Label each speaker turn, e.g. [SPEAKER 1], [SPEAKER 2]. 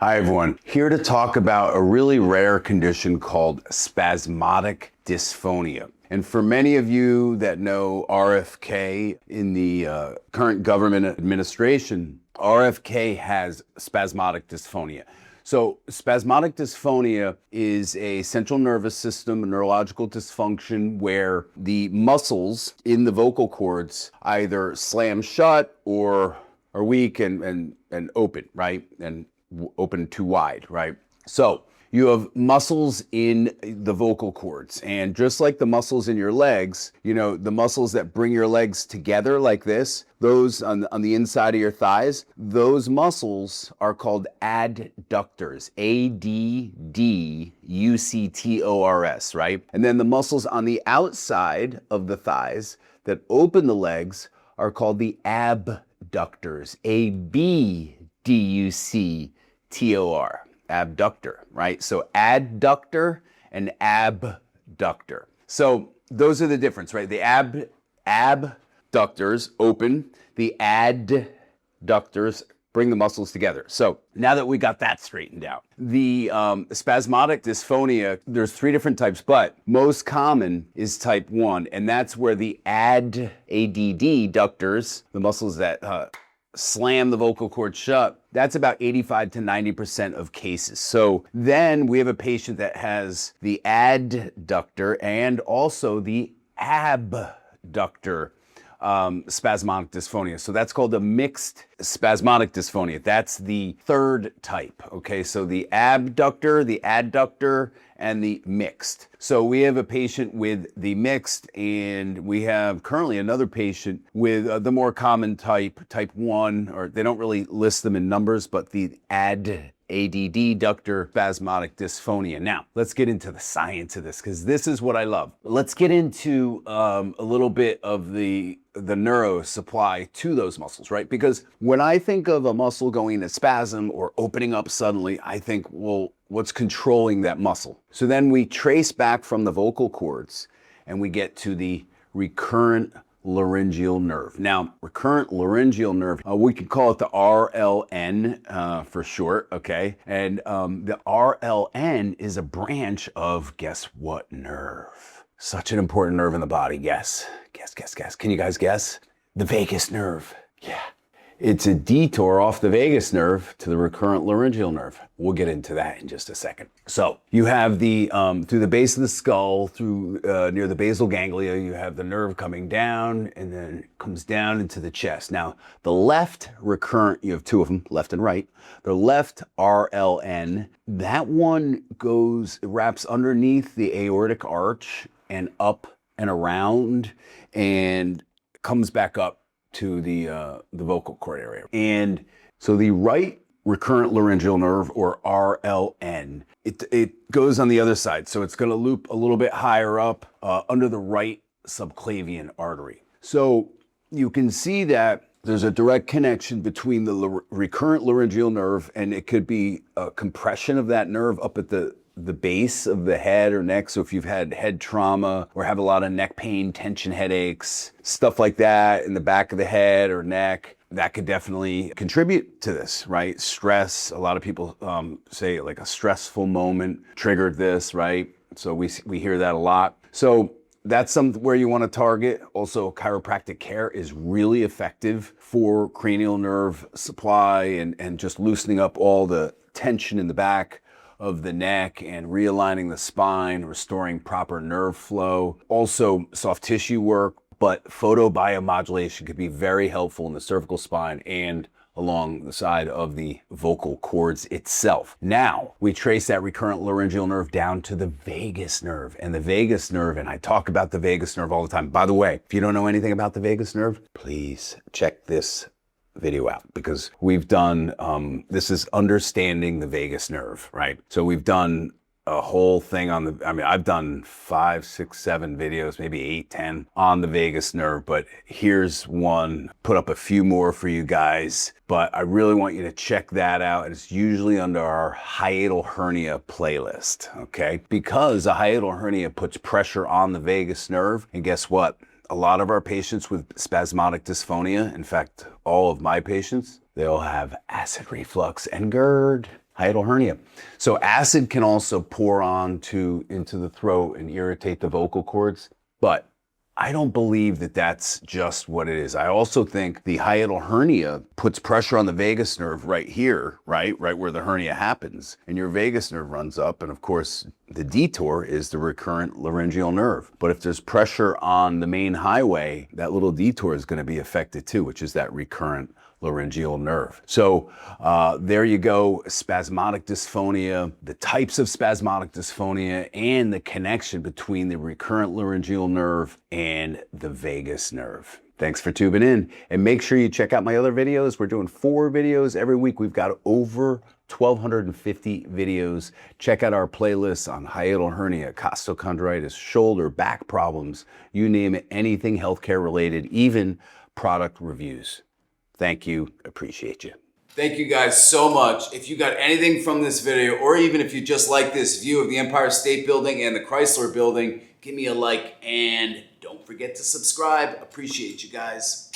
[SPEAKER 1] Hi everyone, here to talk about a really rare condition called spasmodic dysphonia. And for many of you that know RFK in the current government administration, RFK has spasmodic dysphonia. So spasmodic dysphonia is a central nervous system, a neurological dysfunction where the muscles in the vocal cords either slam shut or are weak and open, right? And open too wide, right? So you have muscles in the vocal cords, and just like the muscles in your legs, you know, the muscles that bring your legs together like this, those on the inside of your thighs, those muscles are called adductors, A-D-D-U-C-T-O-R-S, right? And then the muscles on the outside of the thighs that open the legs are called the abductors, A-B-D-U-C-T-O-R, abductor, right? So adductor and abductor. So those are the difference, right? The abductors open, the adductors bring the muscles together. So now that we got that straightened out, the spasmodic dysphonia, there's 3 different types, but most common is type 1, and that's where the ADD ductors, the muscles that slam the vocal cord shut, that's about 85 to 90% of cases. So then we have a patient that has the adductor and also the abductor spasmodic dysphonia. So that's called a mixed spasmodic dysphonia. That's the 3rd type. Okay, so the abductor, the adductor, and the mixed. So we have a patient with the mixed, and we have currently another patient with the more common type 1, or they don't really list them in numbers, but the adductor spasmodic dysphonia. Now, let's get into the science of this, because this is what I love. Let's get into a little bit of the neuro supply to those muscles, right? Because when I think of a muscle going into spasm or opening up suddenly, I think, well, what's controlling that muscle? So then we trace back from the vocal cords and we get to the recurrent laryngeal nerve. Now, recurrent laryngeal nerve, we could call it the RLN for short, okay? And the RLN is a branch of, guess what nerve? Such an important nerve in the body. Guess. Can you guys guess? The vagus nerve. Yeah. It's a detour off the vagus nerve to the recurrent laryngeal nerve. We'll get into that in just a second. So you have the, through the base of the skull, through near the basal ganglia, you have the nerve coming down and then it comes down into the chest. Now, the left recurrent, you have 2 of them, left and right. The left RLN, that one wraps underneath the aortic arch and up and around and comes back up to the vocal cord area. And so the right recurrent laryngeal nerve, or RLN, it goes on the other side. So it's gonna loop a little bit higher up under the right subclavian artery. So you can see that there's a direct connection between the recurrent laryngeal nerve, and it could be a compression of that nerve up at the base of the head or neck. So if you've had head trauma or have a lot of neck pain, tension headaches, stuff like that in the back of the head or neck, that could definitely contribute to this, right? Stress, a lot of people say like a stressful moment triggered this, right? So we hear that a lot. So that's something where you want to target. Also, chiropractic care is really effective for cranial nerve supply and just loosening up all the tension in the back of the neck and realigning the spine, restoring proper nerve flow. Also soft tissue work, but photobiomodulation could be very helpful in the cervical spine and along the side of the vocal cords itself. Now, we trace that recurrent laryngeal nerve down to the vagus nerve. And the vagus nerve, and I talk about the vagus nerve all the time. By the way, if you don't know anything about the vagus nerve, please check this video out, because we've done, this is understanding the vagus nerve, right? So we've done a whole thing on the, I mean, I've done 5, 6, 7 videos, maybe 8, 10 on the vagus nerve, but here's one, put up a few more for you guys, but I really want you to check that out. It's usually under our hiatal hernia playlist, okay? Because a hiatal hernia puts pressure on the vagus nerve, and guess what? A lot of our patients with spasmodic dysphonia, in fact, all of my patients, they all have acid reflux and GERD. hiatal hernia. So acid can also pour into the throat and irritate the vocal cords, but I don't believe that that's just what it is. I also think the hiatal hernia puts pressure on the vagus nerve right here, right where the hernia happens, and your vagus nerve runs up, and of course the detour is the recurrent laryngeal nerve. But if there's pressure on the main highway, that little detour is going to be affected too, which is that recurrent laryngeal nerve. So there you go, spasmodic dysphonia, the types of spasmodic dysphonia, and the connection between the recurrent laryngeal nerve and the vagus nerve. Thanks for tuning in, and make sure you check out my other videos. We're doing 4 videos every week. We've got over 1,250 videos. Check out our playlists on hiatal hernia, costochondritis, shoulder, back problems, you name it, anything healthcare related, even product reviews. Thank you. Appreciate you. Thank you guys so much. If you got anything from this video, or even if you just like this view of the Empire State Building and the Chrysler Building, give me a like and don't forget to subscribe. Appreciate you guys.